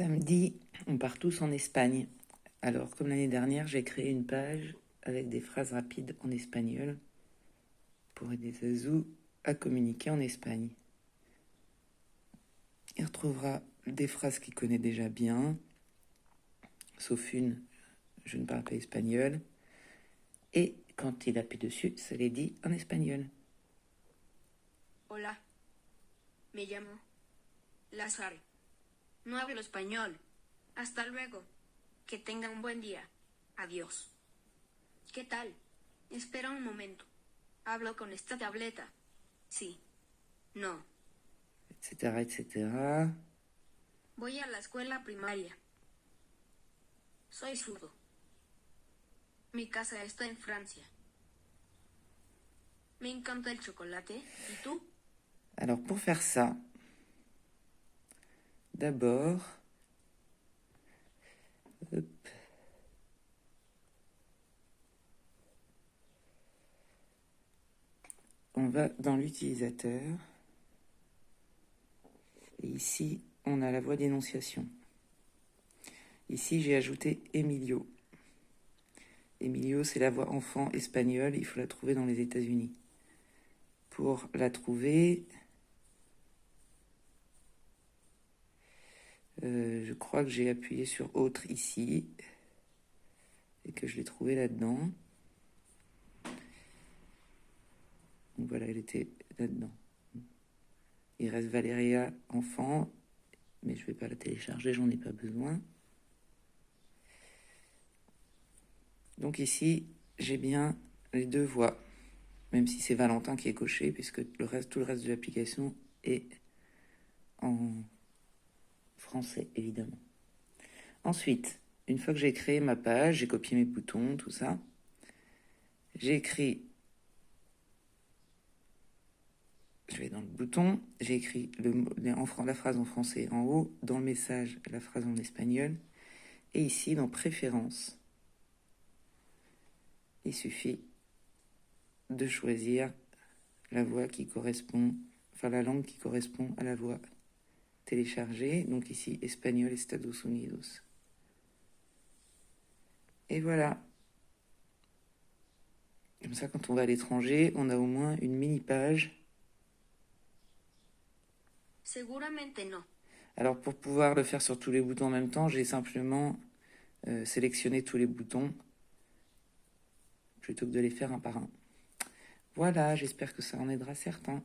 Samedi, on part tous en Espagne. Alors, comme l'année dernière, j'ai créé une page avec des phrases rapides en espagnol pour aider Zazou à communiquer en Espagne. Il retrouvera des phrases qu'il connaît déjà bien, sauf une, je ne parle pas espagnol. Et quand il appuie dessus, ça les dit en espagnol. Hola, me llamo Lázaro. No hablo español. Hasta luego. Que tenga un buen día. Adiós. ¿Qué tal? Espera un momento. Hablo con esta tableta. Sí. No. Etc., etc. Voy a la escuela primaria. Soy zurdo. Mi casa está en Francia. Me encanta el chocolate. ¿Y tú? Alors, pour faire ça, d'abord, on va dans l'utilisateur. Et ici, on a la voix d'énonciation. Ici, j'ai ajouté Emilio. Emilio, c'est la voix enfant espagnole. Il faut la trouver dans les États-Unis. Pour la trouver, je crois que j'ai appuyé sur autre ici et que je l'ai trouvée là-dedans. Donc voilà, elle était là-dedans. Il reste Valéria enfant, mais je ne vais pas la télécharger, j'en ai pas besoin. Donc ici, j'ai bien les deux voix, même si c'est Valentin qui est coché, puisque tout le reste de l'application est en français, évidemment. Ensuite, une fois que j'ai créé ma page, j'ai copié mes boutons, tout ça, j'ai écrit, je vais dans le bouton, j'ai écrit la phrase en français en haut, dans le message, la phrase en espagnol, et ici, dans Préférences, il suffit de choisir la voix qui correspond, enfin la langue qui correspond à la voix téléchargée. Donc ici, espagnol Estados Unidos. Et voilà. Comme ça, quand on va à l'étranger, on a au moins une mini-page. Seguramente no. Alors, pour pouvoir le faire sur tous les boutons en même temps, j'ai simplement sélectionné tous les boutons plutôt que de les faire un par un. Voilà, j'espère que ça en aidera certains.